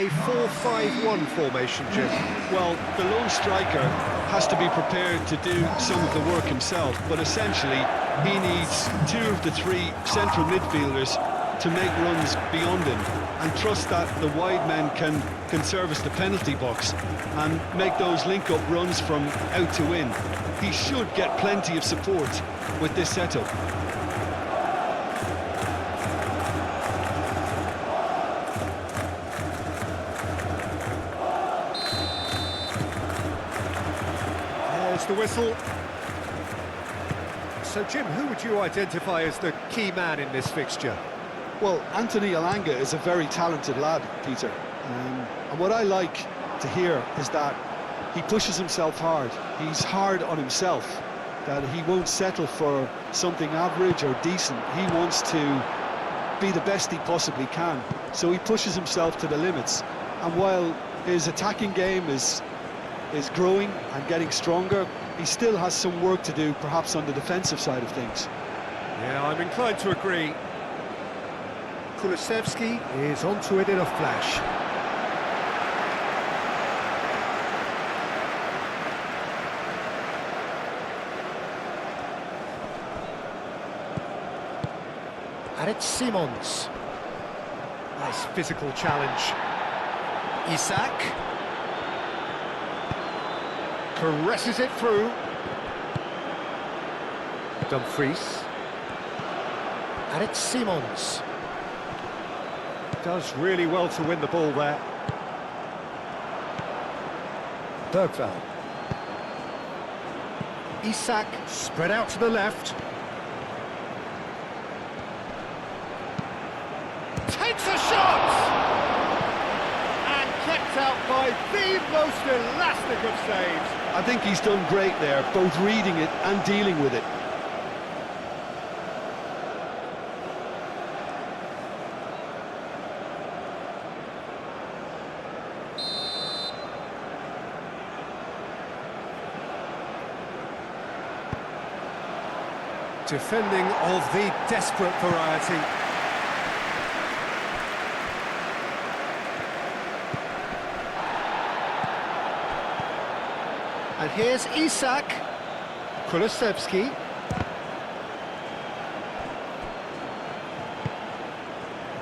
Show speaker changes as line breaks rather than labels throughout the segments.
a 4-5-1 formation, Jim?
Well, the lone striker has to be prepared to do some of the work himself, but essentially he needs two of the three central midfielders to make runs beyond him and trust that the wide men can service the penalty box and make those link-up runs from out to in. He should get plenty of support with this setup.
There's the whistle. So, Jim, who would you identify as the key man in this fixture?
Well, Anthony Elanga is a very talented lad, Peter. And what I like to hear is that he pushes himself hard. He's hard on himself, that he won't settle for something average or decent. He wants to be the best he possibly can. So he pushes himself to the limits. And while his attacking game is growing and getting stronger, he still has some work to do, perhaps on the defensive side of things.
Yeah, I'm inclined to agree. Kulusevski is onto it in a flash. And it's Simons. Nice physical challenge. Isak caresses it through. Dumfries. And it's Simons. Does really well to win the ball there. Bergvall. Isak spread out to the left. Takes a shot! And kept out by the most elastic of saves.
I think he's done great there, both reading it and dealing with it.
Defending of the desperate variety. And here's Isak. Kulusevski.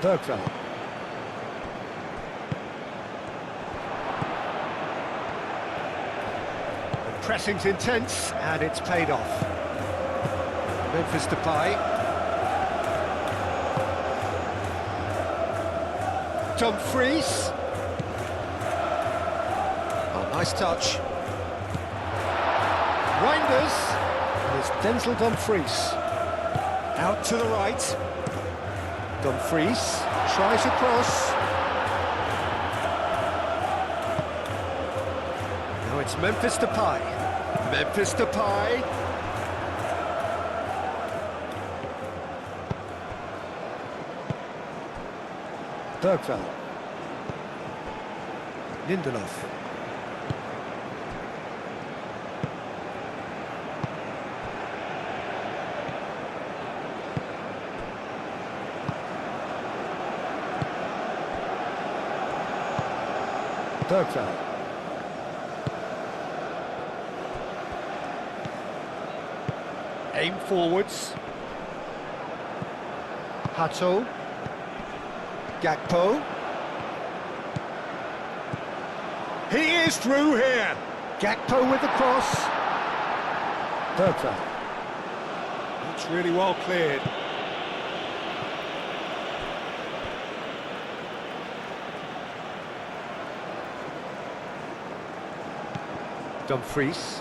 Bergvall. The pressing's intense, and it's paid off. Memphis Depay. Dumfries. Oh, nice touch. Reinders. And it's Denzel Dumfries. Out to the right. Dumfries tries a cross. Now it's Memphis Depay. Memphis Depay. Bergvall. Lindelof. Bergvall. Aim forwards. Hato. Gakpo. He is through here. Gakpo with the cross. Bergvall. It's really well cleared. Dumfries.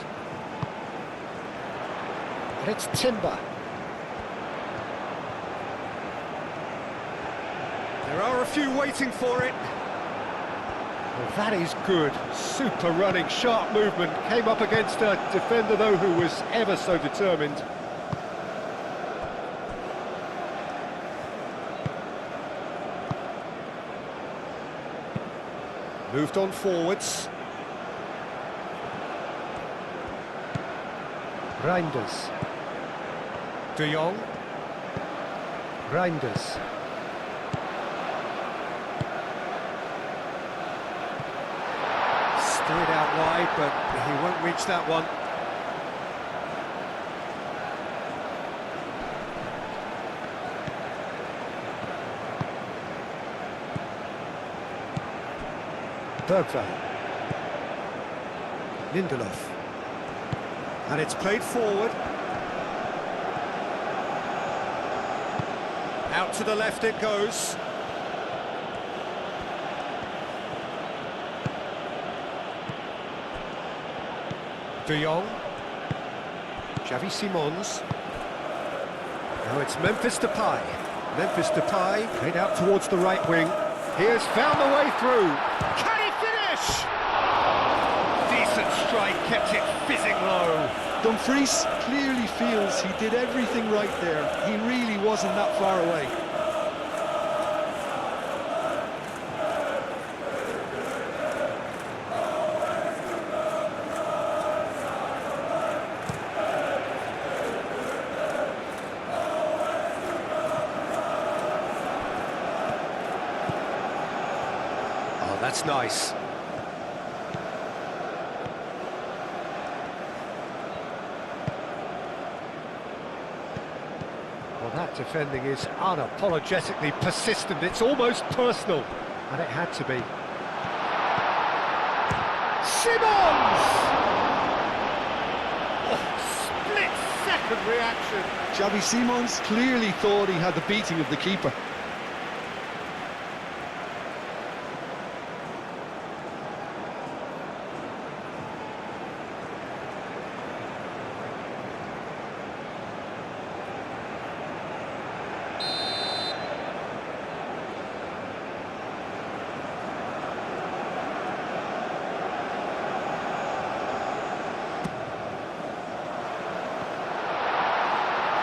And it's Timber. There are a few waiting for it. Well, that is good. Super running, sharp movement. Came up against a defender, though, who was ever so determined. Moved on forwards. Reinders. De Jong. Reinders. Do it out wide, but he won't reach that one. Bergvall. Lindelof. And it's played forward. Out to the left it goes. De Jong. Xavi Simons. Now it's Memphis Depay. Memphis Depay played out towards the right wing. He has found the way through. Can he finish? Decent strike, kept it fizzing low.
Dumfries clearly feels he did everything right there. He really wasn't that far away.
Oh, that's nice. Well, that defending is unapologetically persistent. It's almost personal, and it had to be. Simons! Oh, split-second reaction.
Xavi Simons clearly thought he had the beating of the keeper.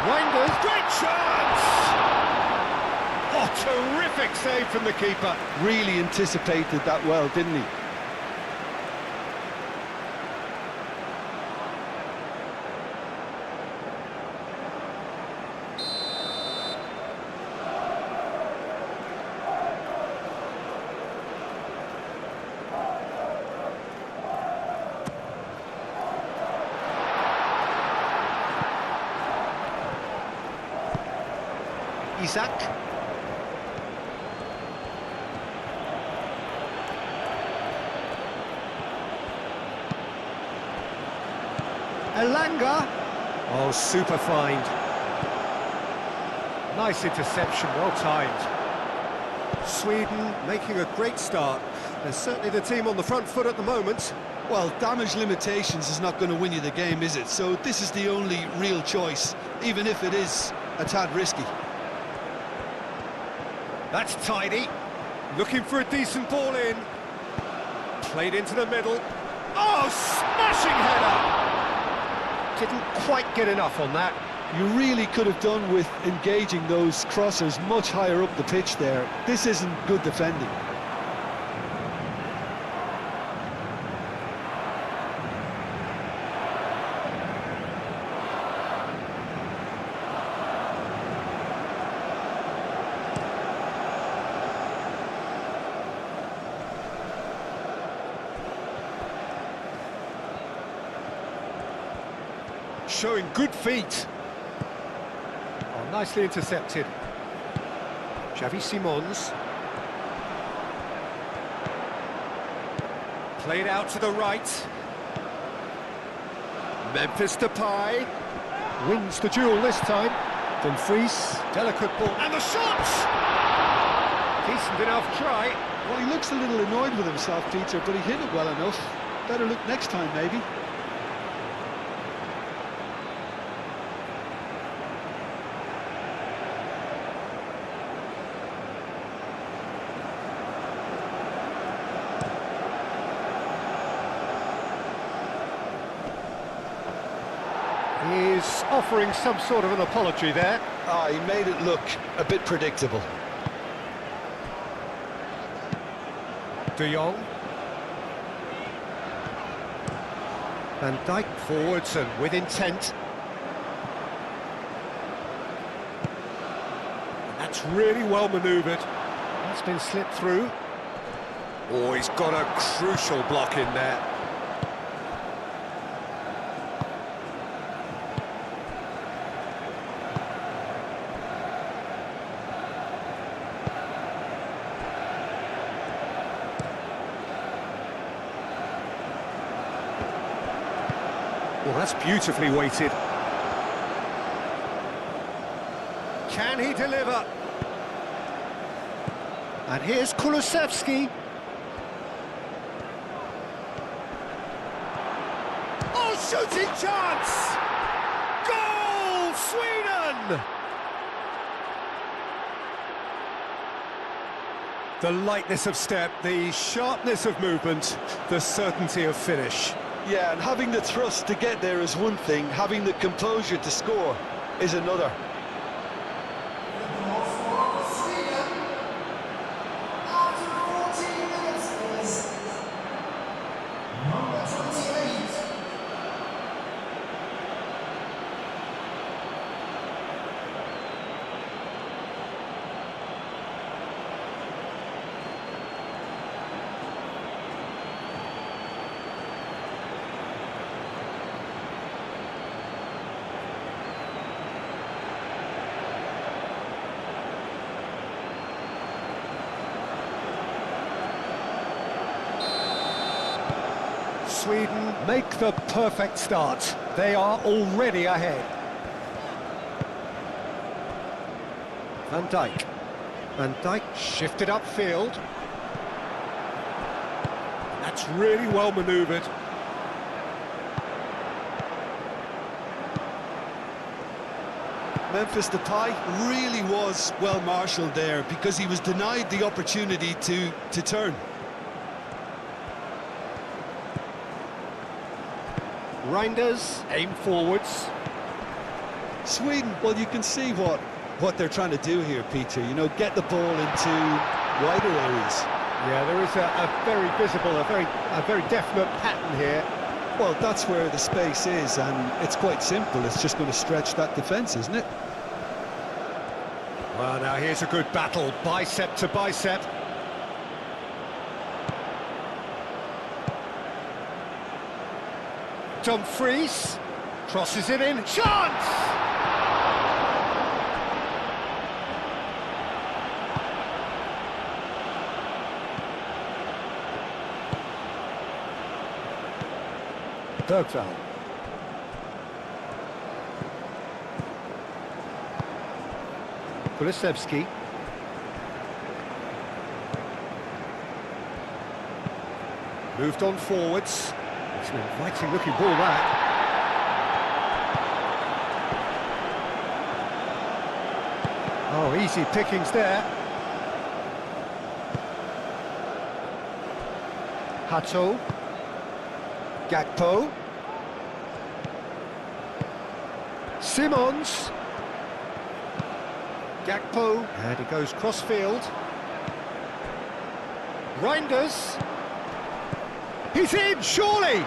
Reinders, great chance! Oh, terrific save from the keeper.
Really anticipated that well, didn't he?
Isaac. Elanga. Oh, super find. Nice interception, well timed. Sweden making a great start. They're certainly the team on the front foot at the moment.
Well, damage limitations is not going to win you the game, is it? So this is the only real choice, even if it is a tad risky.
That's tidy. Looking for a decent ball in. Played into the middle. Oh, smashing header! Didn't quite get enough on that.
You really could have done with engaging those crossers much higher up the pitch there. This isn't good defending.
Showing good feet. Oh, nicely intercepted. Xavi Simons. Played out to the right. Memphis Depay. Wins the duel this time. Dumfries. Delicate ball. And the shot! Decent enough try.
Well, he looks a little annoyed with himself, Peter, but he hit it well enough. Better look next time, maybe.
He's offering some sort of an apology there.
He made it look a bit predictable.
De Jong. Van Dijk forwards and with intent. And that's really well manoeuvred. That's been slipped through. Oh, he's got a crucial block in there. Well, that's beautifully weighted. Can he deliver? And here's Kulusevski. Oh, shooting chance! Goal, Sweden! The lightness of step, the sharpness of movement, the certainty of finish.
Yeah, and having the thrust to get there is one thing, having the composure to score is another.
Sweden make the perfect start. They are already ahead. Van Dijk. Van Dijk shifted upfield. That's really well manoeuvred.
Memphis Depay really was well marshalled there because he was denied the opportunity to turn.
Reinders aim forwards.
Sweden, well, you can see what they're trying to do here, Peter. You know, get the ball into wider areas.
Yeah, there is a very visible, a very definite pattern here.
Well, that's where the space is, and it's quite simple. It's just going to stretch that defence, isn't it?
Well, now here's a good battle, bicep to bicep. Dumfries crosses it in, chance! Bergvall. Kulusevski. Moved on forwards. It's an inviting looking ball, that. Oh, easy pickings there. Hato. Gakpo. Simons. Gakpo. And he goes cross-field. Reinders. He's in, surely!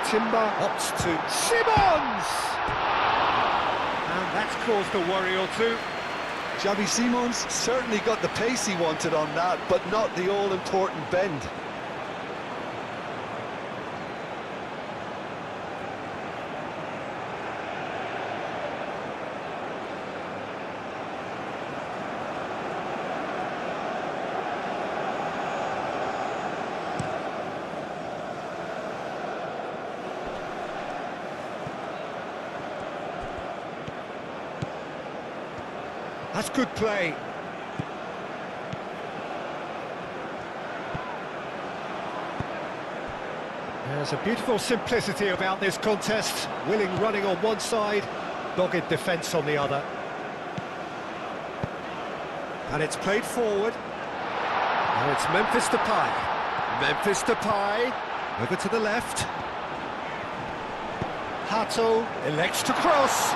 Timber opts to Simons! And that's caused a worry or two.
Xavi Simons certainly got the pace he wanted on that, but not the all-important bend.
That's good play. There's a beautiful simplicity about this contest. Willing running on one side, dogged defence on the other. And it's played forward. Now it's Memphis Depay. Memphis Depay, over to the left. Hato elects to cross.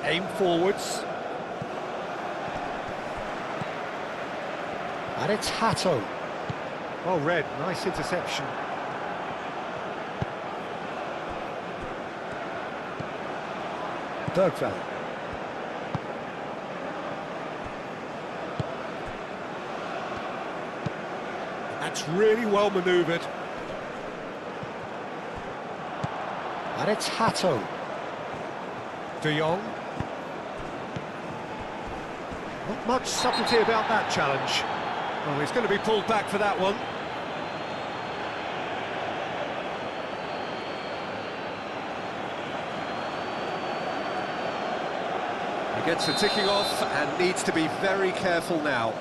Aim forwards. And it's Hato. Well read, nice interception. Bergvall. That's really well manoeuvred. And it's Hato. De Jong. Not much subtlety about that challenge. Well, he's going to be pulled back for that one. He gets the ticking off and needs to be very careful now.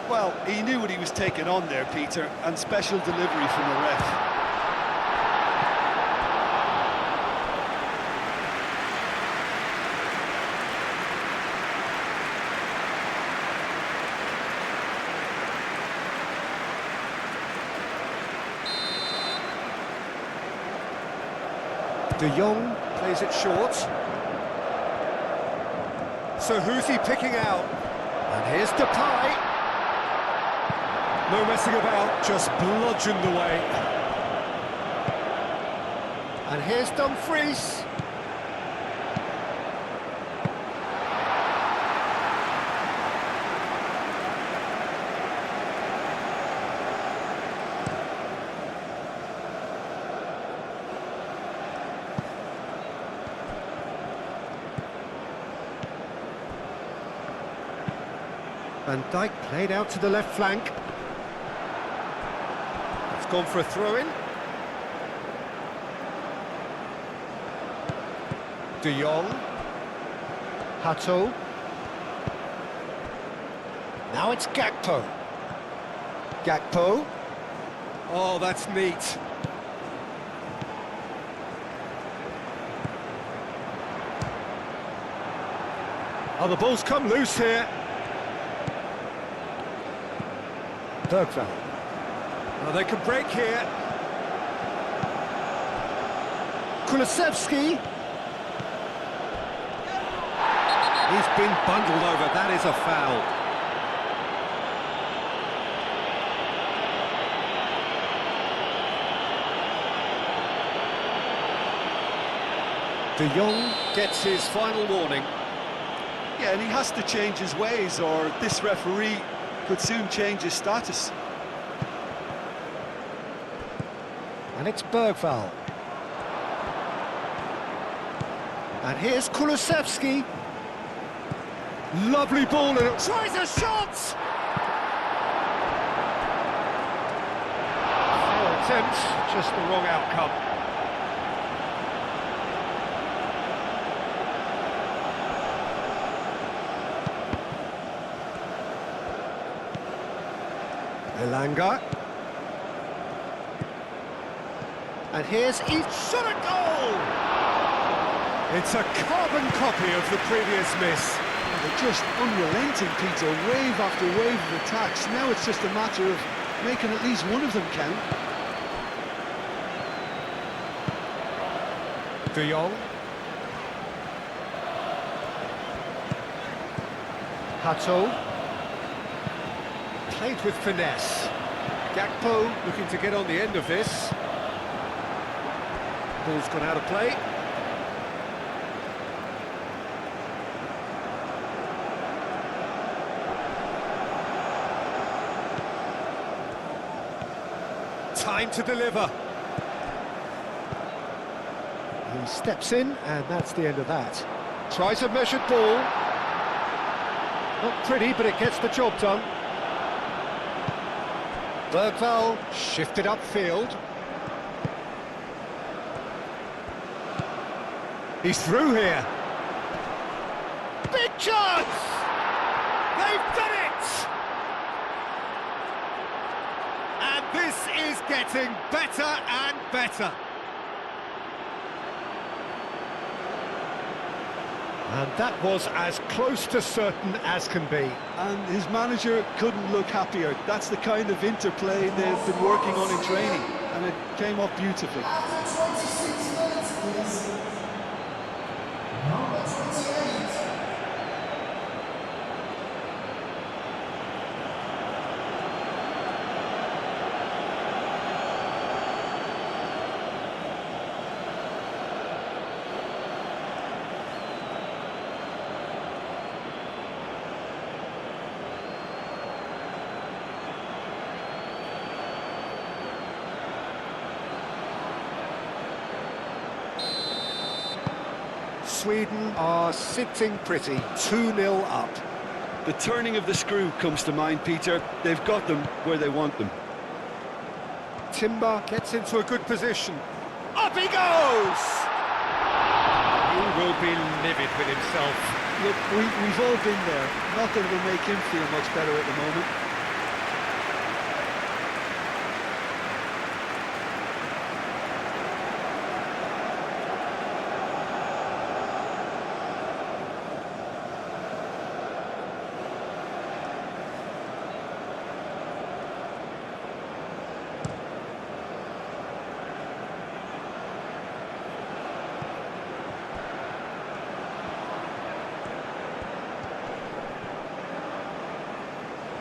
Well, he knew what he was taking on there, Peter, and special delivery from the ref.
De Jong plays it short. So who's he picking out? And here's Depay. No messing about, just bludgeoned away. And here's Dumfries. Van Dijk played out to the left flank. It's gone for a throw-in. De Jong. Hato. Now it's Gakpo. Gakpo. Oh, that's neat. Oh, the ball's come loose here. Bergveld. Oh, they can break here. Kulusevski. He's been bundled over. That is a foul. De Jong gets his final warning.
Yeah, and he has to change his ways, or this referee could soon change his status.
And it's Bergveld. And here's Kulusevski. Lovely ball, and it tries a shot! Fair attempt, just the wrong outcome. Elanga. And here's shot a goal! It's a carbon copy of the previous miss.
They're just unrelenting, Peter, wave after wave of attacks. Now it's just a matter of making at least one of them count.
De Jong. Hato. Played with finesse. Gakpo looking to get on the end of this. Ball's gone out of play. Time to deliver. He steps in, and that's the end of that. Tries a measured ball. Not pretty, but it gets the job done. Bergveld shifted upfield. He's through here. Big chance! They've done it! And this is getting better and better. And that was as close to certain as can be.
And his manager couldn't look happier. That's the kind of interplay they've been working on in training, and it came off beautifully.
Sweden are sitting pretty, 2-0 up.
The turning of the screw comes to mind, Peter. They've got them where they want them.
Timber gets into a good position. Up he goes! He will be livid with himself.
Look, we've all been there. Nothing will make him feel much better at the moment.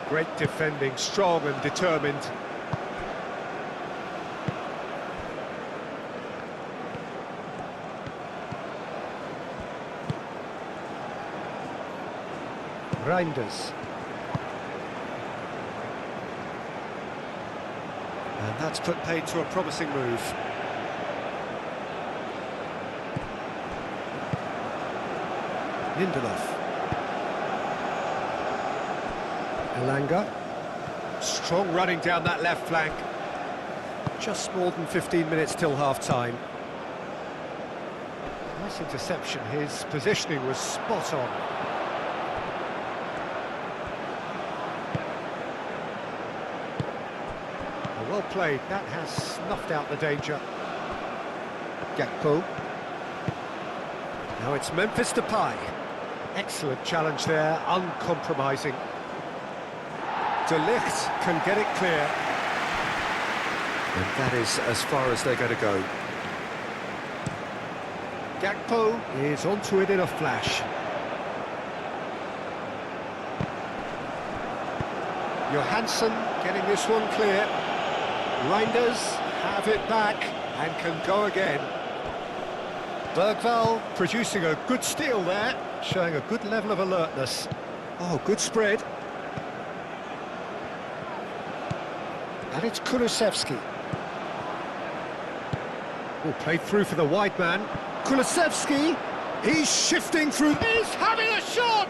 Great defending, strong and determined. Reinders. And that's put paid to a promising move. Lindelof. Elanga. Strong running down that left flank. Just more than 15 minutes till half-time. Nice interception. His positioning was spot on. Well played. That has snuffed out the danger. Gakpo. Now it's Memphis Depay. Excellent challenge there, uncompromising. De Ligt can get it clear. And that is as far as they're going to go. Gakpo is onto it in a flash. Johansson getting this one clear. Reinders have it back and can go again. Bergvall producing a good steal there, showing a good level of alertness. Oh, good spread. And it's Kulusevski. Oh, played through for the wide man. Kulusevski, he's shifting through. He's having a shot!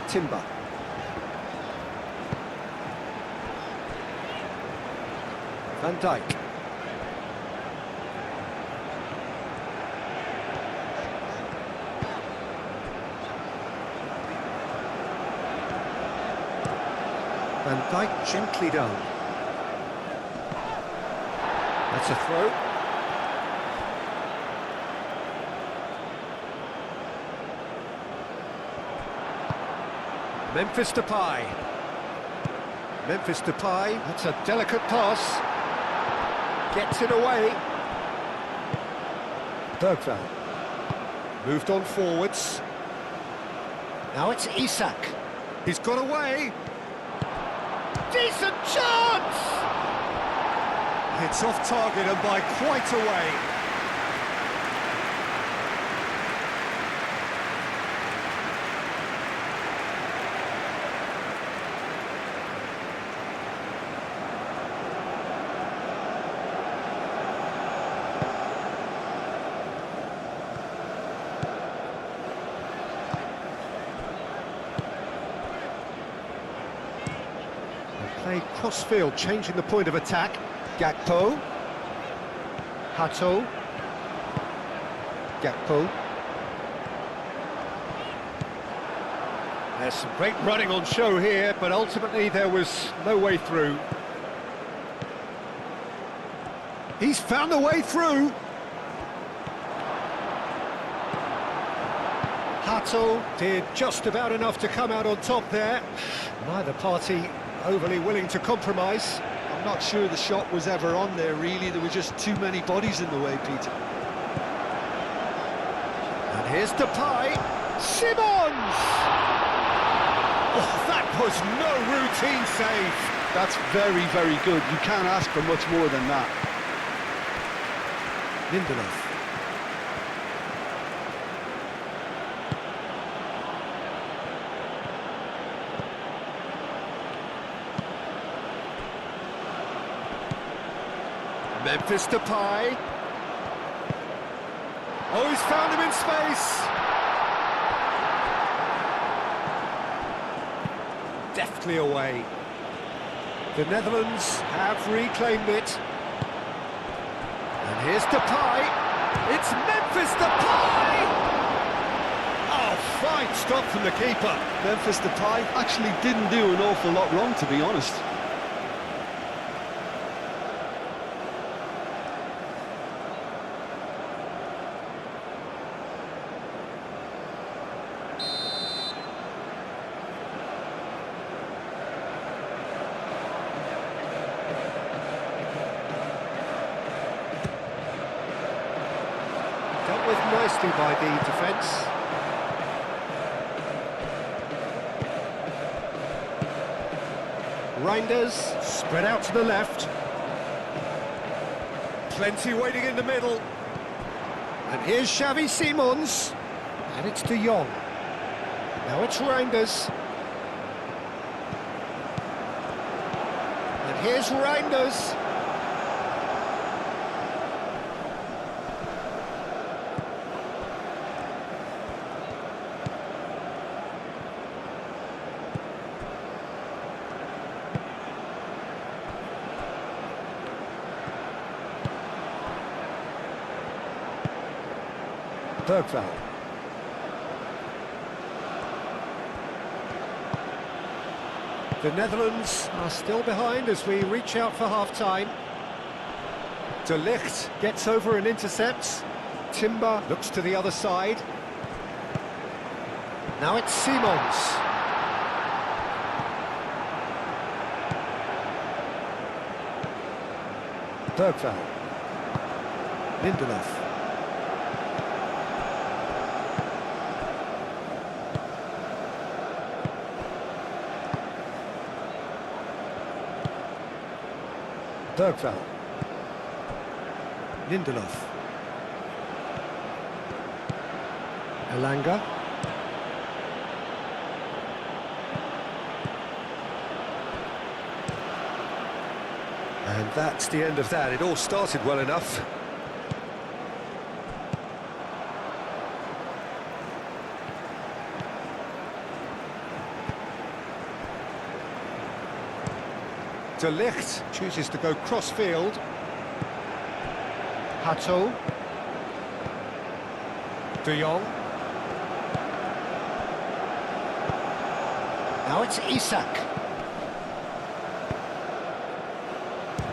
Timber. Van Dijk. Van Dijk gently down. That's a throw. Memphis Depay. Memphis Depay, that's a delicate pass. Gets it away. Bergvall. Moved on forwards. Now it's Isak. He's got away. Decent chance! It's off target and by quite a way. Played cross-field, changing the point of attack. Gakpo. Hato. Gakpo. There's some great running on show here, but ultimately there was no way through. He's found a way through. Hato did just about enough to come out on top there. Neither party overly willing to compromise.
I'm not sure the shot was ever on there, really. There were just too many bodies in the way, Peter.
And here's Depay. Simons! Oh, that was no routine save.
That's very, very good. You can't ask for much more than that.
Lindelof. Memphis Depay. Oh, he's found him in space. Deftly away. The Netherlands have reclaimed it. And here's Depay. It's Memphis Depay! Oh, fine stop from the keeper.
Memphis Depay actually didn't do an awful lot wrong, to be honest.
Dealt with nicely by the defence. Reinders spread out to the left. Plenty waiting in the middle. And here's Xavi Simons. And it's De Jong. Now it's Reinders. And here's Reinders. Bergveld. The Netherlands are still behind as we reach out for half-time. De Ligt gets over and intercepts. Timber looks to the other side. Now it's Simons. Bergveld. Lindelof. Bergveld. Lindelof. Elanga. And that's the end of that. It all started well enough. De Ligt chooses to go cross-field. Hato. De Jong. Now it's Isak.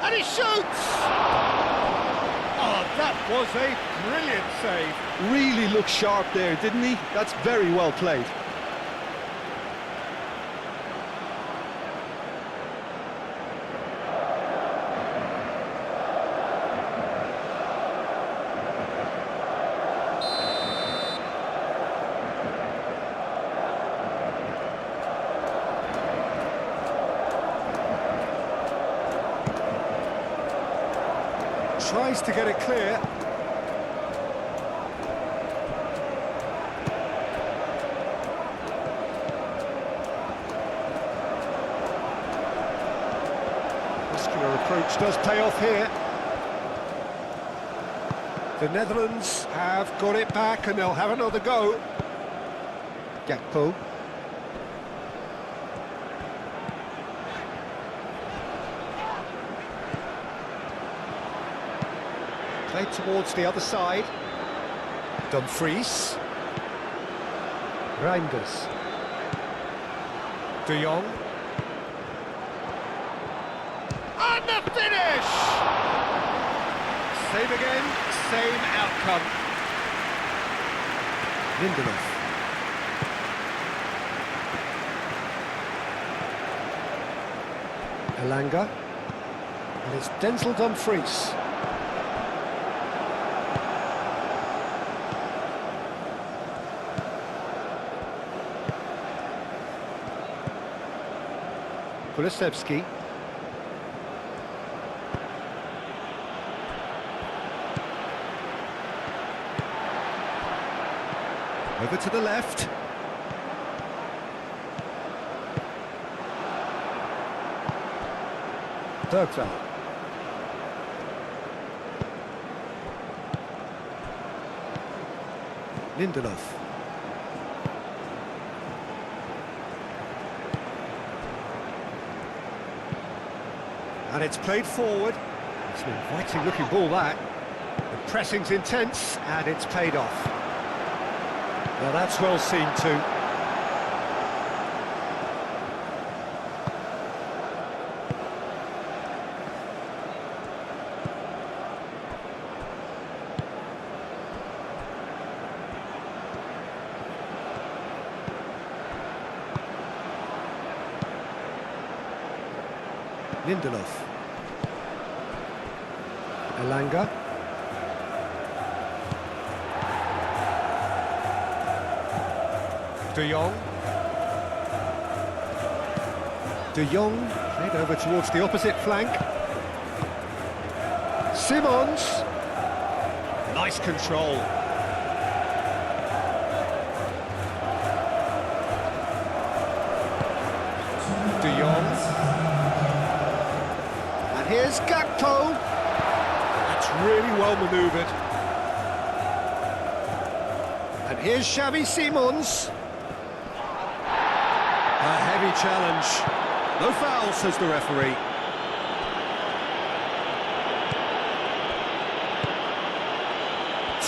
And he shoots! Oh, that was a brilliant save.
Really looked sharp there, didn't he? That's very well played.
Tries to get it clear. Muscular approach does pay off here. The Netherlands have got it back and they'll have another go. Gakpo. Played towards the other side. Dumfries. Reinders. De Jong. And the finish! Same again, same outcome. Lindelof. Elanga. And it's Denzel Dumfries. Kulusevski. Over to the left. Bergveld. Lindelof. And it's played forward. It's an inviting looking ball, that. The pressing's intense, and it's paid off. Now that's well seen too. Lindelof. Elanga. De Jong. De Jong played over towards the opposite flank. Simons. Nice control. De Jong. And here's Gakpo. That's really well manoeuvred. And here's Xavi Simons. A heavy challenge. No foul, says the referee.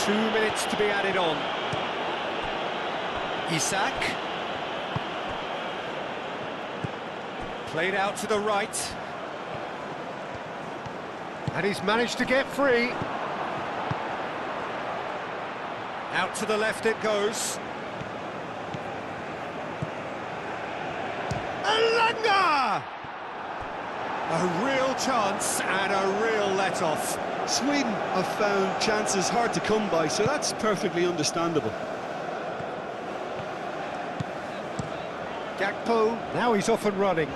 Two minutes to be added on. Isak. Played out to the right. And he's managed to get free. Out to the left it goes. Elanga! A real chance and a real let-off.
Sweden have found chances hard to come by, so that's perfectly understandable.
Gakpo, now he's off and running.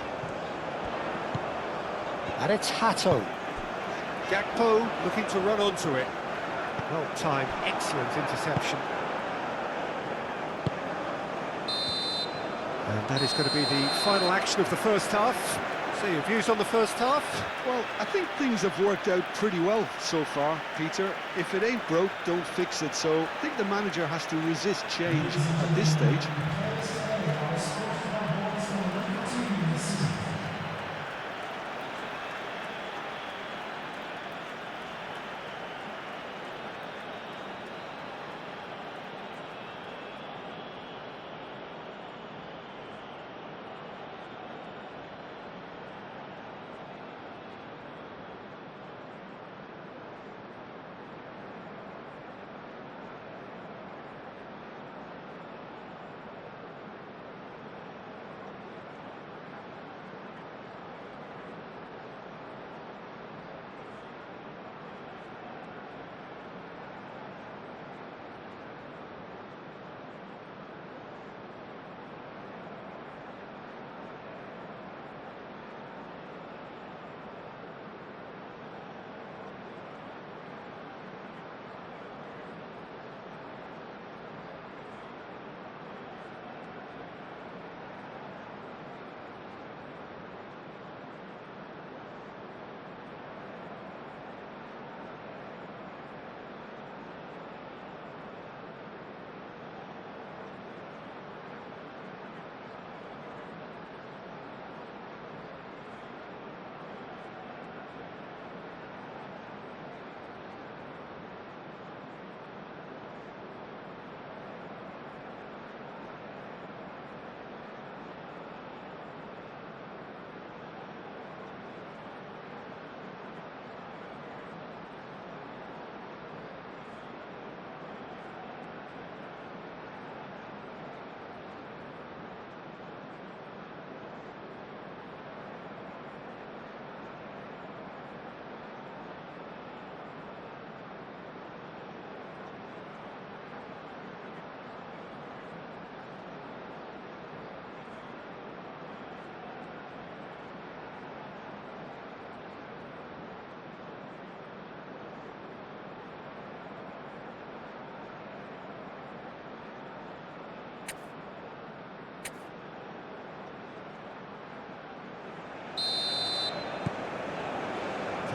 And it's Hato. Gakpo looking to run onto it. Well timed, excellent interception. And that is going to be the final action of the first half. So your views on the first half?
Well, I think things have worked out pretty well so far, Peter. If it ain't broke, don't fix it. So I think the manager has to resist change at this stage.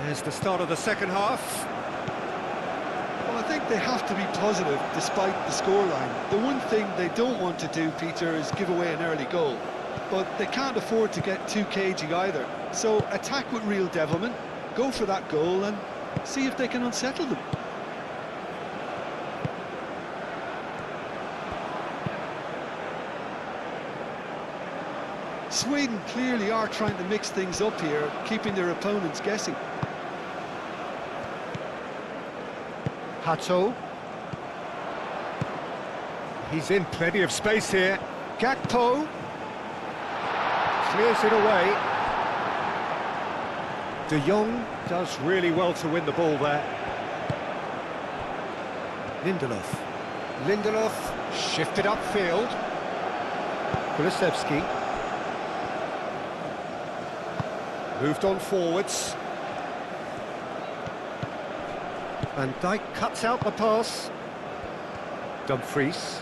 There's the start of the second half.
Well, I think they have to be positive despite the scoreline. The one thing they don't want to do, Peter, is give away an early goal. But they can't afford to get too cagey either. So attack with real devilment, go for that goal and see if they can unsettle them. Sweden clearly are trying to mix things up here, keeping their opponents guessing.
Hato. He's in plenty of space here. Gakpo. Clears it away. De Jong does really well to win the ball there. Lindelof. Lindelof shifted upfield. Kulusevski. Moved on forwards. Van Dijk cuts out the pass. Dumfries.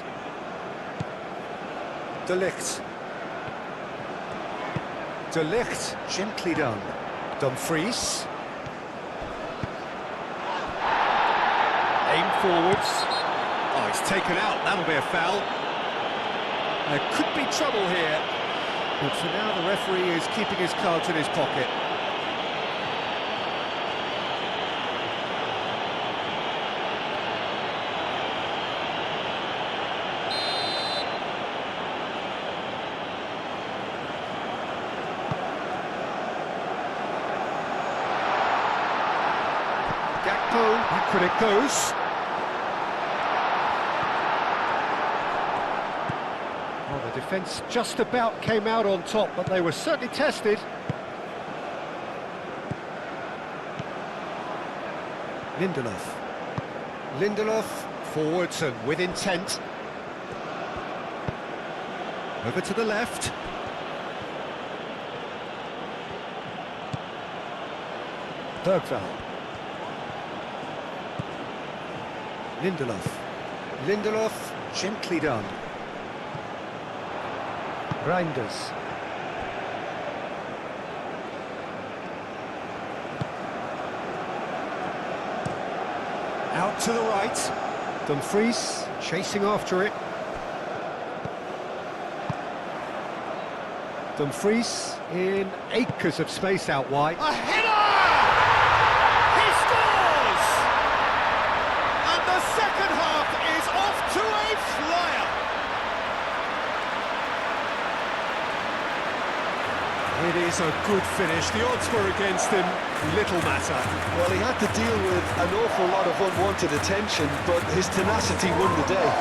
De Ligt. De Ligt, gently done. Dumfries. Aim forwards. Oh, it's taken out, that'll be a foul. There could be trouble here. But for now, the referee is keeping his cards in his pocket. Gakpo, back when it goes. Well, the defence just about came out on top, but they were certainly tested. Lindelof. Lindelof, forwards and with intent. Over to the left. Bergvall. Lindelof. Lindelof, gently done. Reinders. Out to the right. Dumfries chasing after it. Dumfries in acres of space out wide. A header! He scores! And the second half is off to a flyer. It is a good finish. The odds were against him. Little matter.
Well, he had to deal with an awful lot of unwanted attention, but his tenacity won the day.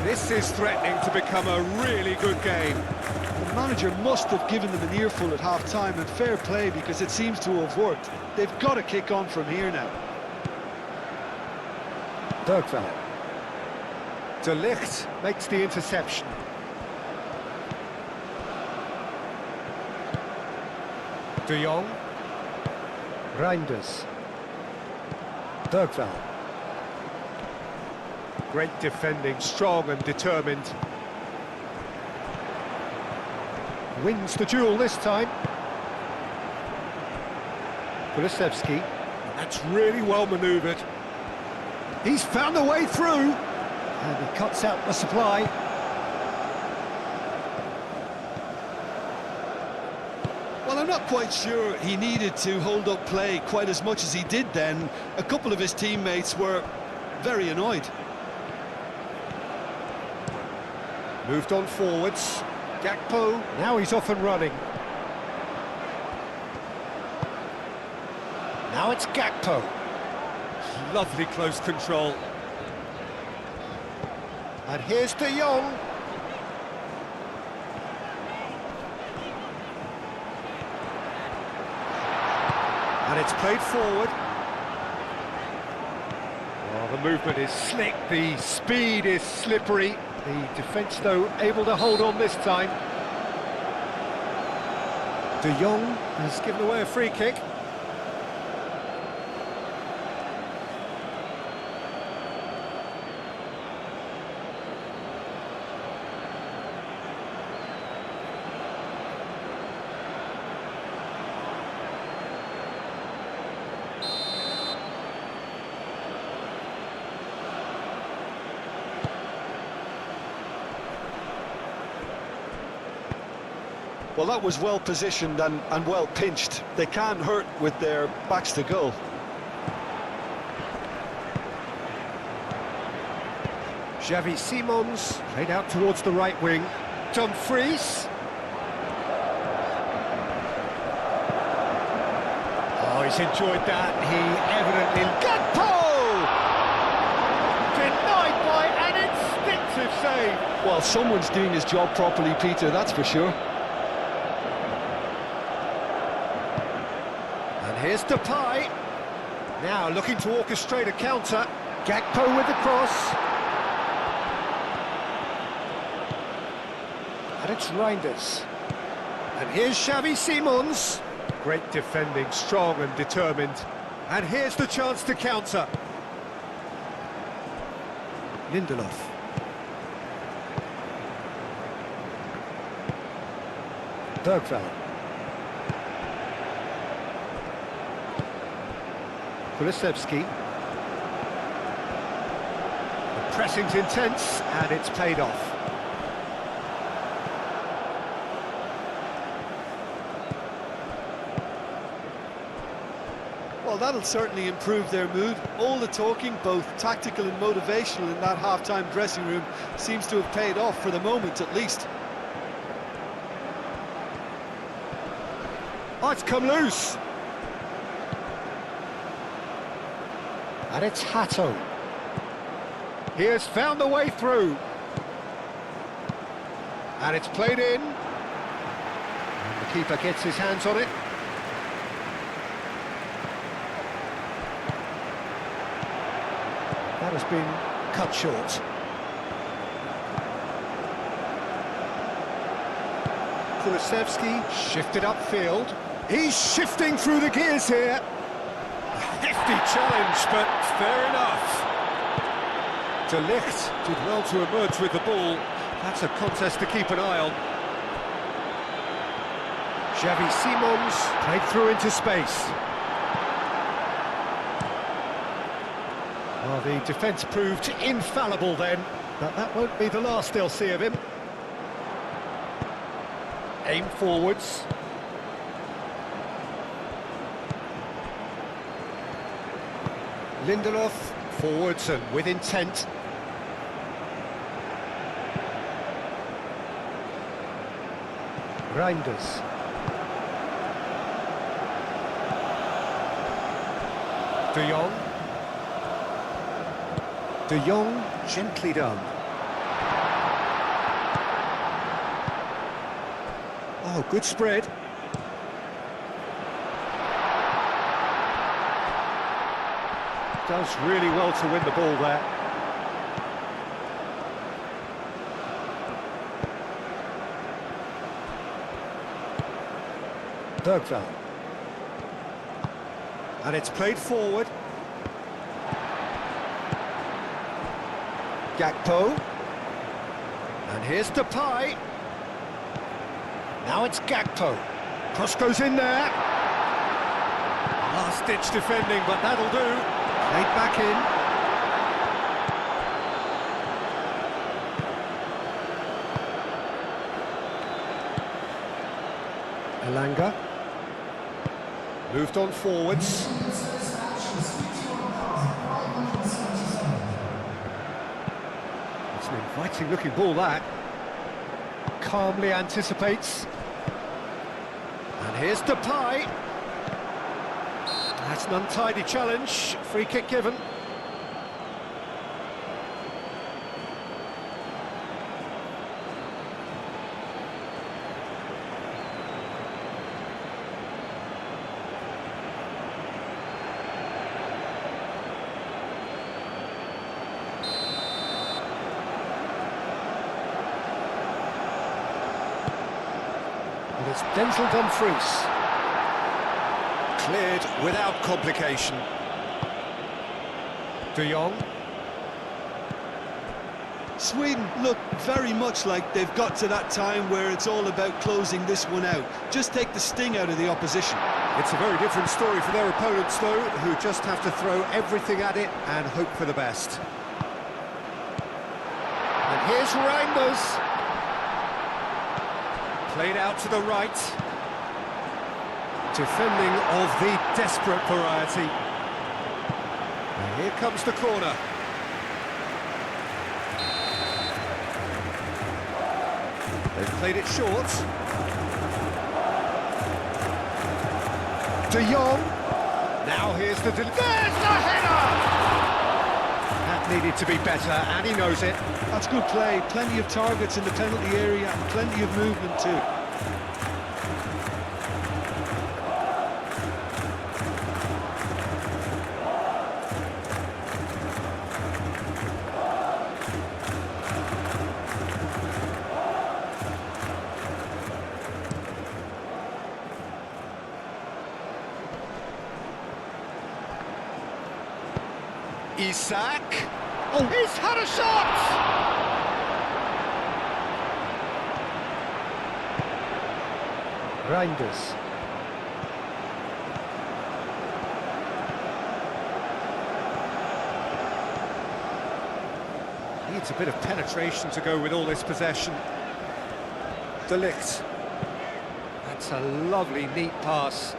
This is threatening to become a really good game.
The manager must have given them an earful at half-time, and fair play because it seems to have worked. They've got to kick on from here now.
Bergvall. De Ligt makes the interception. De Jong. Reinders. Bergvall. Great defending, strong and determined. Wins the duel this time. Kulusevski. That's really well manoeuvred. He's found a way through. And he cuts out the supply.
Well, I'm not quite sure he needed to hold up play quite as much as he did then. A couple of his teammates were very annoyed.
Moved on forwards. Gakpo, now he's off and running. Now it's Gakpo. Lovely close control. And here's De Jong. And it's played forward. Oh, the movement is slick, the speed is slippery. The defence, though, able to hold on this time. De Jong has given away a free kick.
Well, that was well positioned and well pinched. They can't hurt with their backs to goal.
Xavi Simons played out towards the right wing. Dumfries. Oh, he's enjoyed that. He evidently... Gakpo! Denied by an instinctive save.
Well, someone's doing his job properly, Peter, that's for sure.
And here's Depay. Now looking to orchestrate a counter. Gakpo with the cross. And it's Reinders. And here's Xavi Simons. Great defending, strong and determined. And here's the chance to counter. Lindelof. Bergveld. Kulusevski. The pressing's intense and it's paid off.
Well, that'll certainly improve their mood. All the talking, both tactical and motivational, in that half-time dressing room seems to have paid off for the moment, at least.
Oh, it's come loose. And it's Hato. He has found the way through. And it's played in. And the keeper gets his hands on it. That has been cut short. Kulusevski shifted upfield. He's shifting through the gears here. A hefty challenge, but fair enough. De Ligt did well to emerge with the ball. That's a contest to keep an eye on. Xavi Simons played through into space. Well, the defence proved infallible then, but that won't be the last they'll see of him. Aim forwards. Lindelof, forwards and with intent. Reinders. De Jong. De Jong, gently done. Oh, good spread. Does really well to win the ball there. Bergveld. And it's played forward. Gakpo. And here's Depay. Now it's Gakpo. Cross goes in there. Last-ditch defending, but that'll do. Played back in. Elanga. Moved on forwards. It's an inviting-looking ball, that. Calmly anticipates. And here's Depay. That's an untidy challenge. Free kick given. And it's Denzel Dumfries. Cleared without complication. De Jong.
Sweden look very much like they've got to that time where it's all about closing this one out. Just take the sting out of the opposition.
It's a very different story for their opponents, though, who just have to throw everything at it and hope for the best. And here's Reinders. Played out to the right. Defending of the desperate variety. And here comes the corner. They've played it short. De Jong. Now here's the... There's the header! That needed to be better, and he knows it.
That's good play. Plenty of targets in the penalty area and plenty of movement too.
Isak. Oh, he's had a shot! Reinders. Needs a bit of penetration to go with all this possession. De Ligt. That's a lovely, neat pass.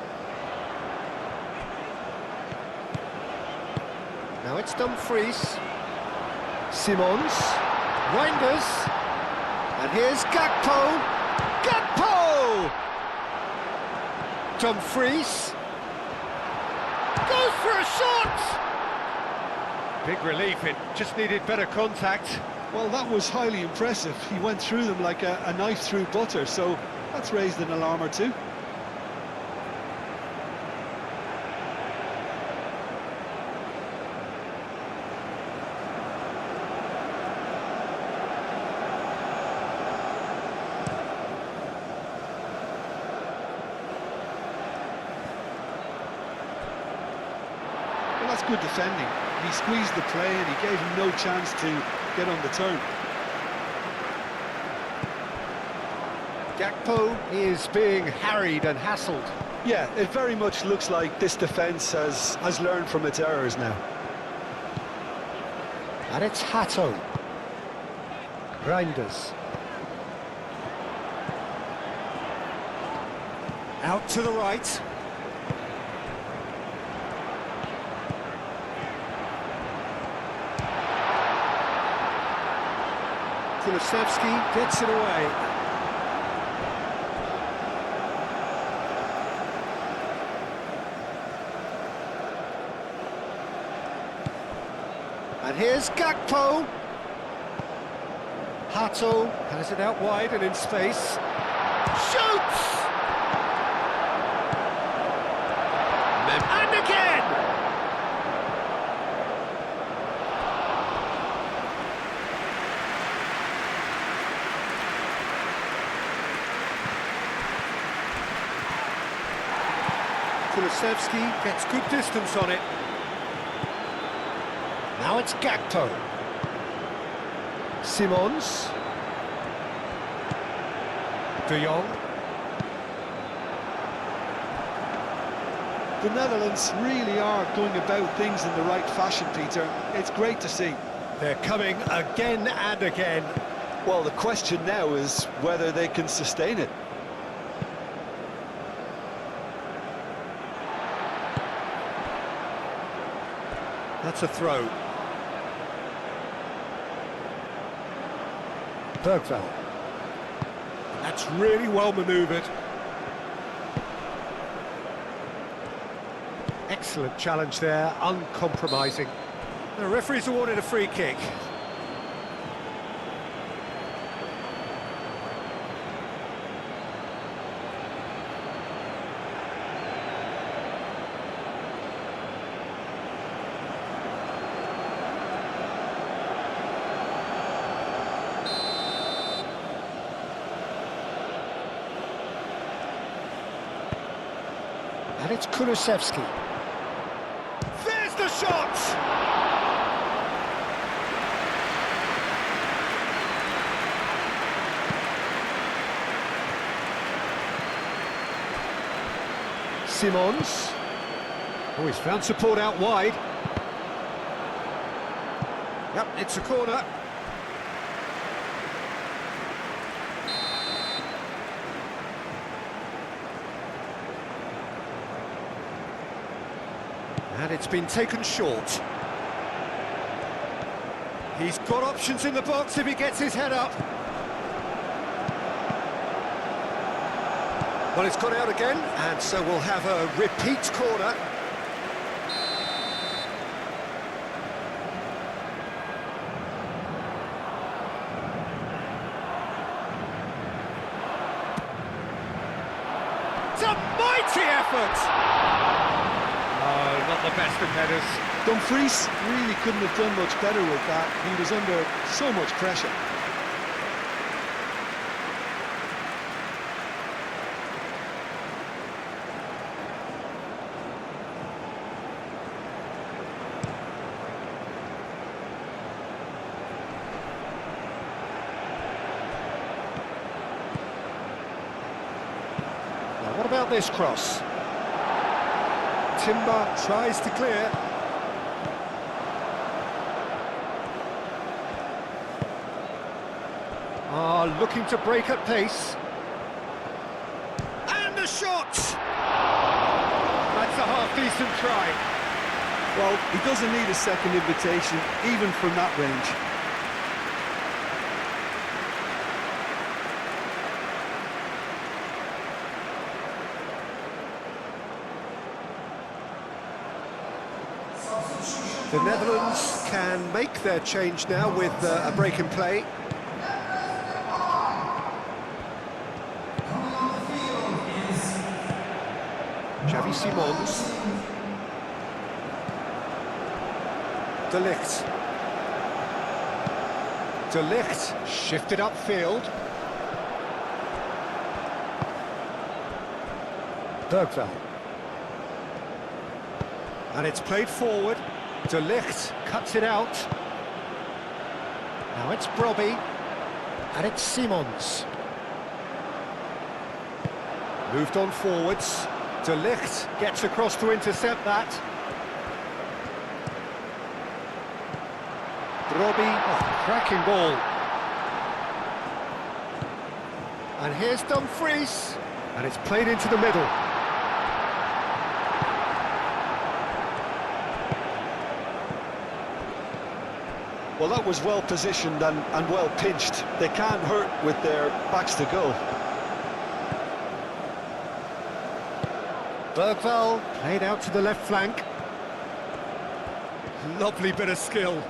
Now it's Dumfries. Simons. Reinders. And here's Gakpo. Gakpo! Dumfries. Goes for a shot! Big relief, it just needed better contact.
Well, that was highly impressive. He went through them like a knife through butter, so that's raised an alarm or two. Well, that's good defending. He squeezed the play and he gave him no chance to get on the turn.
Gakpo is being harried and hassled.
Yeah, it very much looks like this defence has learned from its errors now.
And it's Hato. Reinders. Out to the right. Kulusevski gets it away. And here's Gakpo. Hato has it out wide and in space. Shoots! And again! Kulusevski gets good distance on it. Now it's Gakpo. Simons. De Jong.
The Netherlands really are going about things in the right fashion, Peter. It's great to see.
They're coming again and again.
Well, the question now is whether they can sustain it.
That's a throw. Bergveld. That's really well manoeuvred. Excellent challenge there, uncompromising. The referee's awarded a free kick. And it's Kulusevski. There's the shot! Simons. Oh, he's found support out wide. Yep, it's a corner. And it's been taken short. He's got options in the box if he gets his head up. Well, it's gone out again, and so we'll have a repeat corner. It's a mighty effort! Oh, not the best of headers.
Dumfries really couldn't have done much better with that. He was under so much pressure.
Now, what about this cross? Timber tries to clear. Looking to break at pace. And the shot! That's a half-decent try.
Well, he doesn't need a second invitation, even from that range.
The Netherlands can make their change now with a break in play. Xavi Simons. De Ligt. De Ligt shifted upfield. Bergveld. And it's played forward. De Ligt cuts it out. Now it's Brobby. And it's Simons. Moved on forwards. De Ligt gets across to intercept that. Brobby, cracking ball. And here's Dumfries. And it's played into the middle.
Well, that was well positioned and well pinched. They can't hurt with their backs to goal.
Bergveld played out to the left flank. Lovely bit of skill.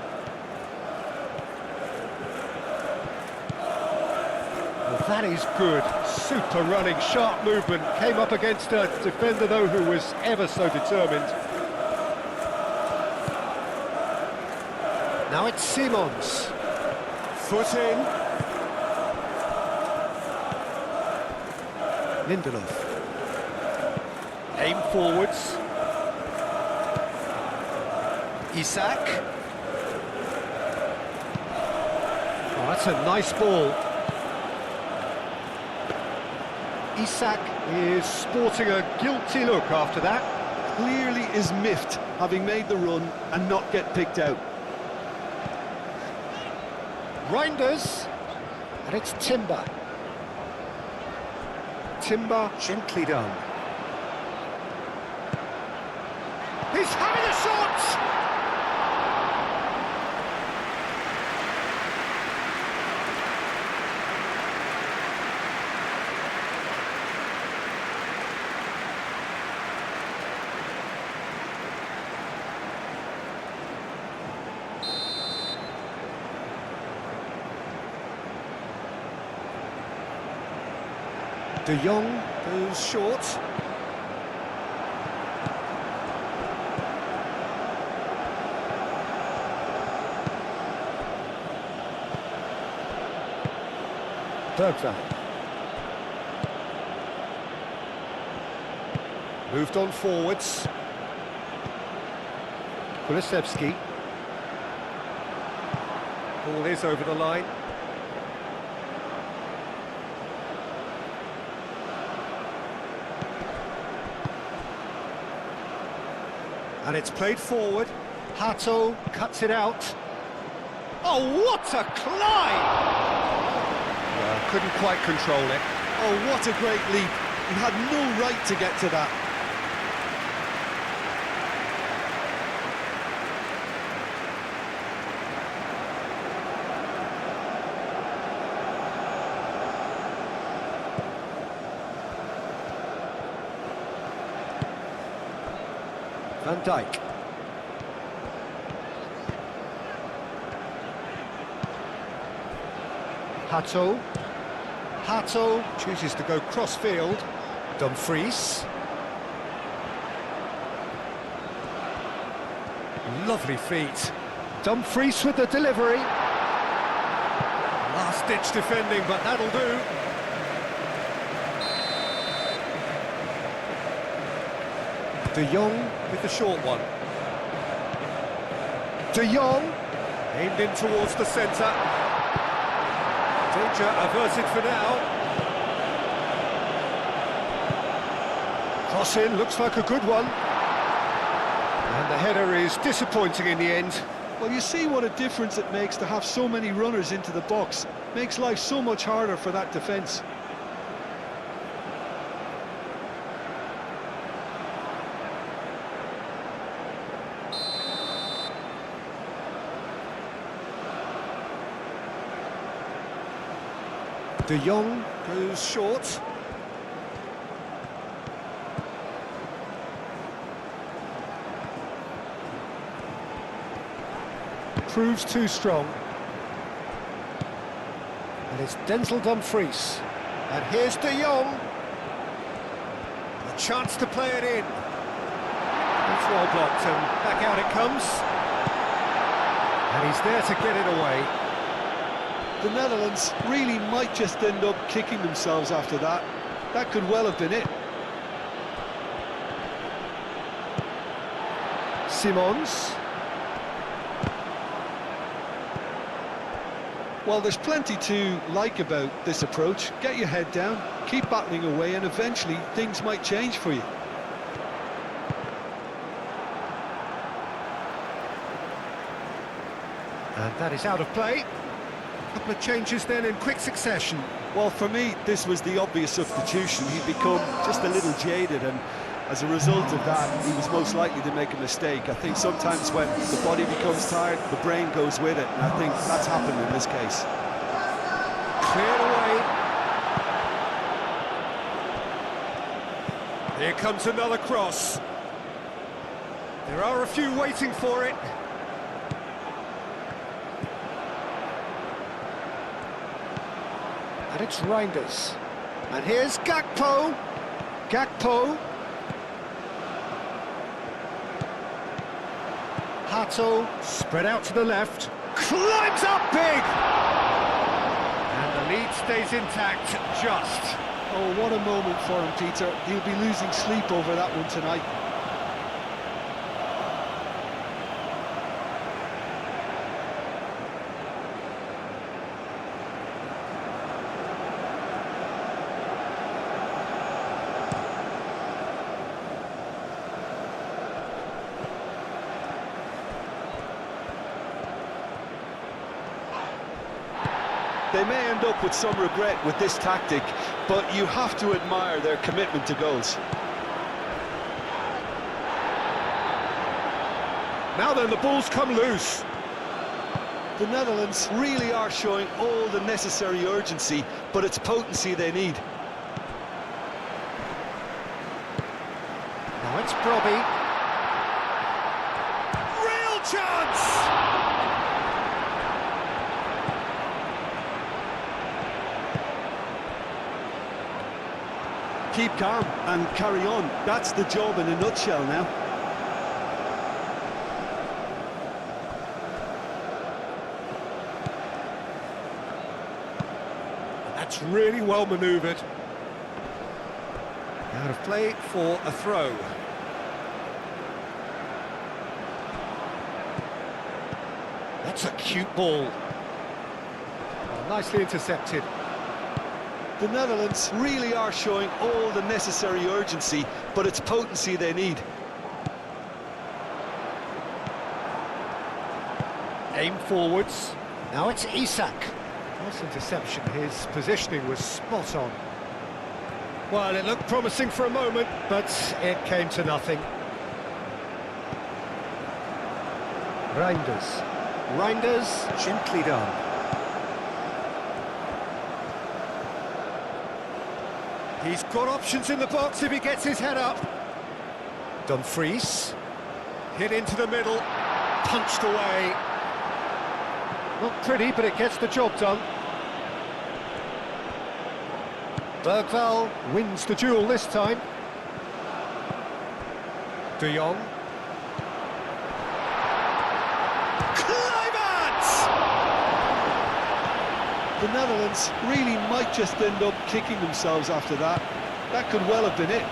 Well, that is good. Super running, sharp movement. Came up against a defender, though, who was ever so determined. Now it's Simons. Foot in. Lindelof. Aim forwards. Isak. Oh, that's a nice ball. Isak is sporting a guilty look after that.
Clearly is miffed, having made the run and not get picked out.
Reinders. And it's Timber. Timber gently done. He's having a shot! De Jong goes short. Bergveld. Moved on forwards. Kulusevski. Ball is over the line. And it's played forward. Hato cuts it out. Oh, what a climb! Well, couldn't quite control it.
Oh, what a great leap. He had no right to get to that.
Van Dijk. Hato. Hato chooses to go cross-field. Dumfries. Lovely feet. Dumfries with the delivery. Last-ditch defending, but that'll do. De Jong with the short one. De Jong aimed in towards the centre. Danger averted for now. Cross in, looks like a good one. And the header is disappointing in the end.
Well, you see what a difference it makes to have so many runners into the box. Makes life so much harder for that defence.
De Jong goes short. Proves too strong. And it's Denzel Dumfries. And here's De Jong. A chance to play it in. It's well blocked and back out it comes. And he's there to get it away.
The Netherlands really might just end up kicking themselves after that. That could well have been it.
Simons.
Well, there's plenty to like about this approach. Get your head down, keep battling away, and eventually things might change for you.
And that is out of play. A couple of changes then in quick succession.
Well, for me, this was the obvious substitution. He'd become just a little jaded, and as a result of that, he was most likely to make a mistake. I think sometimes when the body becomes tired, the brain goes with it, and I think that's happened in this case.
Cleared away. Here comes another cross. There are a few waiting for it. And it's Reinders. And here's Gakpo. Gakpo. Hato, spread out to the left. Climbs up big! And the lead stays intact, just.
Oh, what a moment for him, Peter. He'll be losing sleep over that one tonight. They may end up with some regret with this tactic, but you have to admire their commitment to goals.
Now then, the ball's come loose.
The Netherlands really are showing all the necessary urgency, but it's potency they need.
Now it's Brobby. Real chance!
Keep calm and carry on. That's the job in a nutshell now.
That's really well manoeuvred. Out of play for a throw. That's a cute ball. Well, nicely intercepted.
The Netherlands really are showing all the necessary urgency, but it's potency they need.
Aim forwards. Now it's Isak. Nice interception. His positioning was spot on. Well, it looked promising for a moment, but it came to nothing. Reinders. Reinders, gently done. He's got options in the box if he gets his head up. Dumfries. Hit into the middle, punched away. Not pretty, but it gets the job done. Bergval wins the duel this time. De Jong.
The Netherlands really might just end up kicking themselves after that. That could well have been it.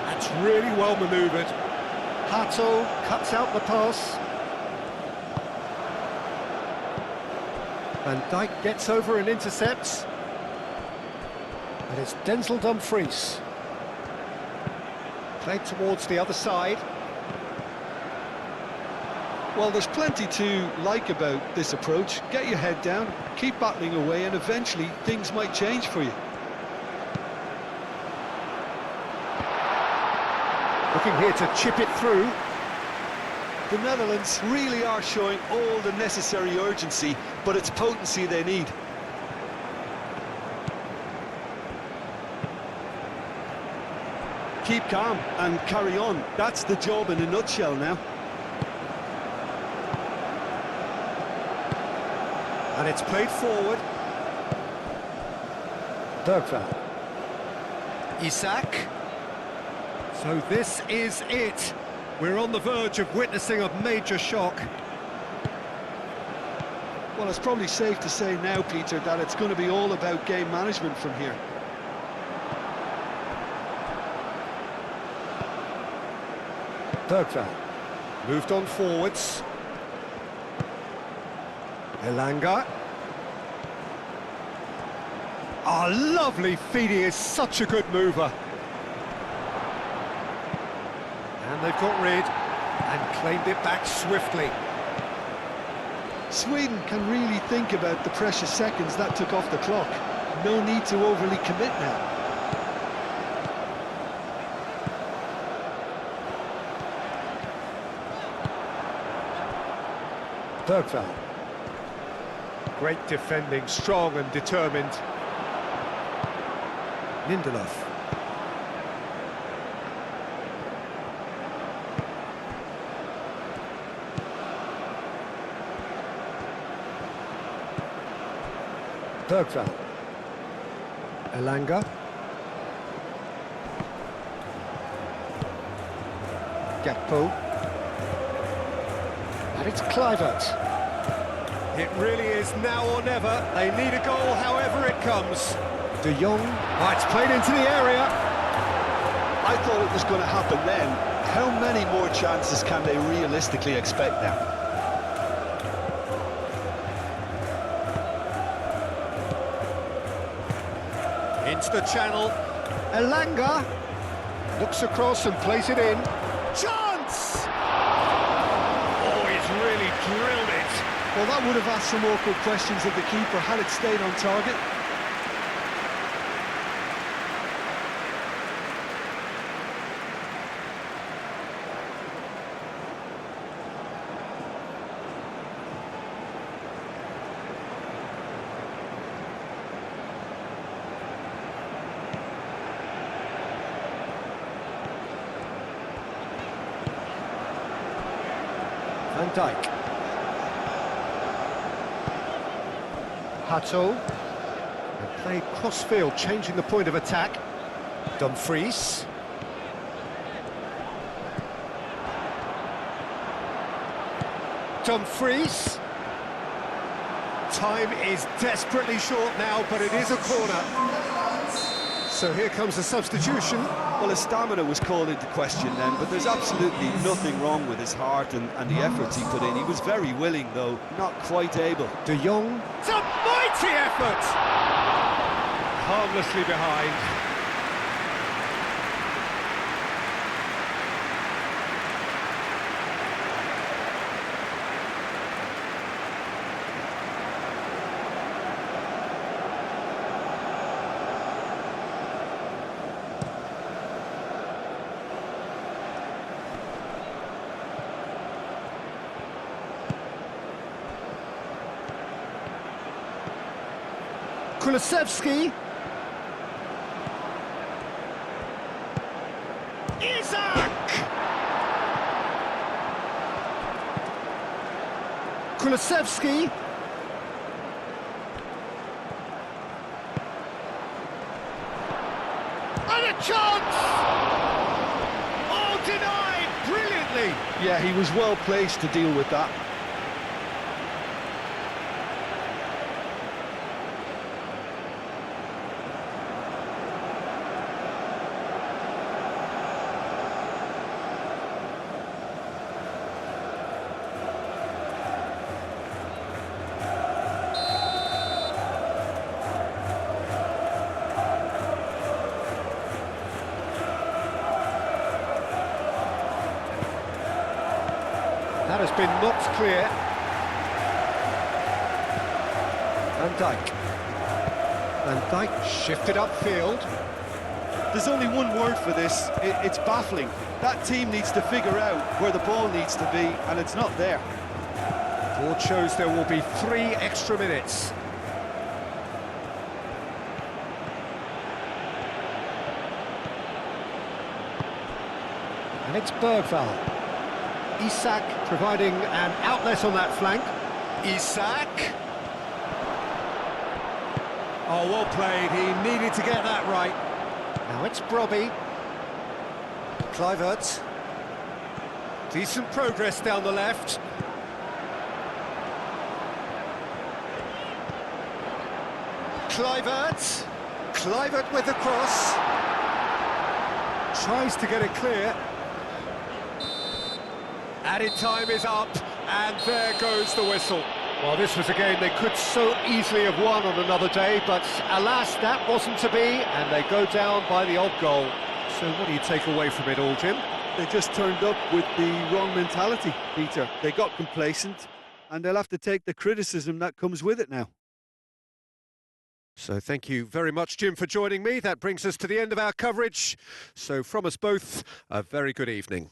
That's really well manoeuvred. Hato cuts out the pass. Van Dijk gets over and intercepts. And it's Denzel Dumfries. Played towards the other side.
Well, there's plenty to like about this approach. Get your head down, keep battling away, and eventually things might change for you.
Looking here to chip it through.
The Netherlands really are showing all the necessary urgency, but it's potency they need. Keep calm and carry on. That's the job in a nutshell now.
And it's played forward. Bergval. Isak. So this is it. We're on the verge of witnessing a major shock.
Well, it's probably safe to say now, Peter, that it's going to be all about game management from here.
Bergval moved on forwards. Elanga. Oh, lovely feed, he is such a good mover. And they've got rid and claimed it back swiftly.
Sweden can really think about the precious seconds that took off the clock. No need to overly commit now.
Bergval. Great defending, strong and determined. Lindelof. Bergval. Elanga. Gakpo. And it's Kluivert. It really is now or never. They need a goal however it comes. De Jong. Oh, it's played into the area.
I thought it was going to happen then. How many more chances can they realistically expect now?
Into the channel. Elanga looks across and plays it in. Chance! Oh, he's really drilled it.
Well, that would have asked some awkward questions of the keeper had it stayed on target.
Van Dijk. Hato. And played cross-field, changing the point of attack. Dumfries. Dumfries. Time is desperately short now, but it is a corner. So here comes the substitution.
Well, his stamina was called into question then, but there's absolutely nothing wrong with his heart and the efforts he put in. He was very willing, though, not quite able.
De Jong. It's a mighty effort! Harmlessly behind. Kulusevski. Isak! Kulusevski. And a chance! Oh, denied brilliantly!
Yeah, he was well placed to deal with that.
That has been knocked clear. Van Dijk shifted upfield.
There's only one word for this, it's baffling. That team needs to figure out where the ball needs to be, and it's not there.
Board shows there will be 3 extra minutes. And it's Bergvall. Isak providing an outlet on that flank. Isak. Oh, well played. He needed to get that right. Now it's Brobby. Kluivert. Decent progress down the left. Kluivert. Kluivert with the cross. Tries to get it clear. Added time is up, and there goes the whistle. Well, this was a game they could so easily have won on another day, but alas, that wasn't to be, and they go down by the odd goal. So what do you take away from it all, Jim?
They just turned up with the wrong mentality, Peter. They got complacent, and they'll have to take the criticism that comes with it now.
So thank you very much, Jim, for joining me. That brings us to the end of our coverage. So from us both, a very good evening.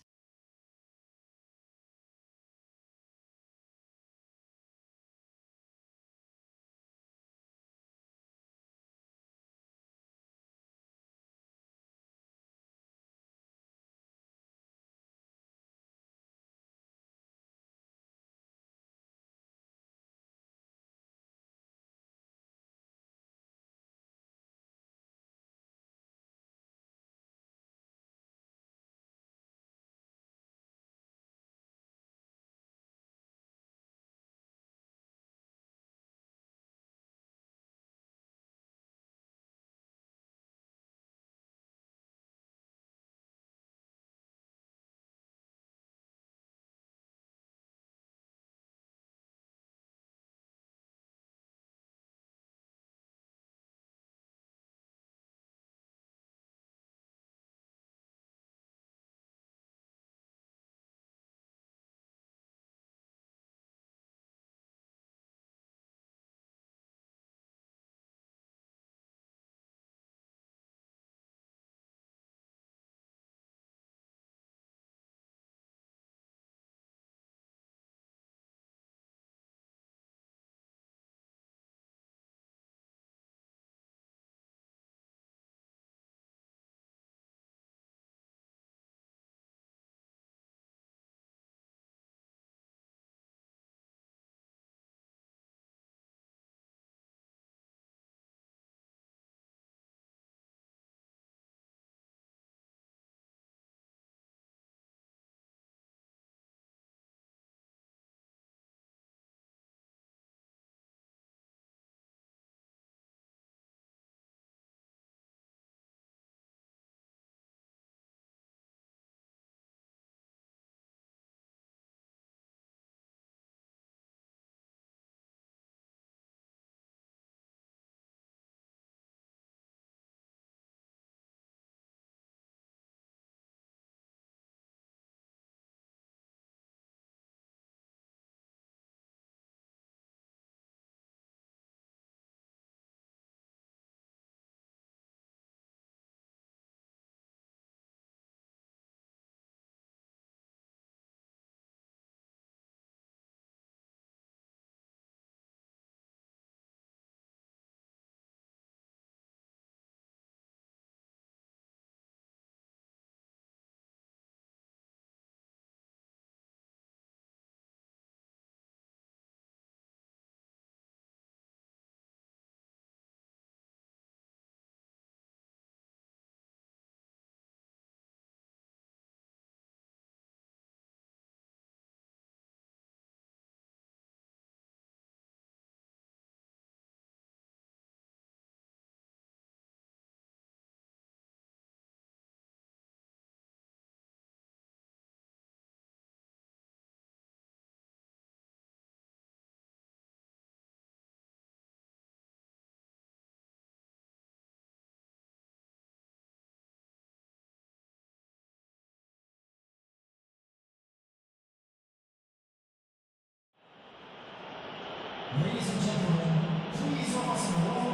Ladies and gentlemen, please offer some warm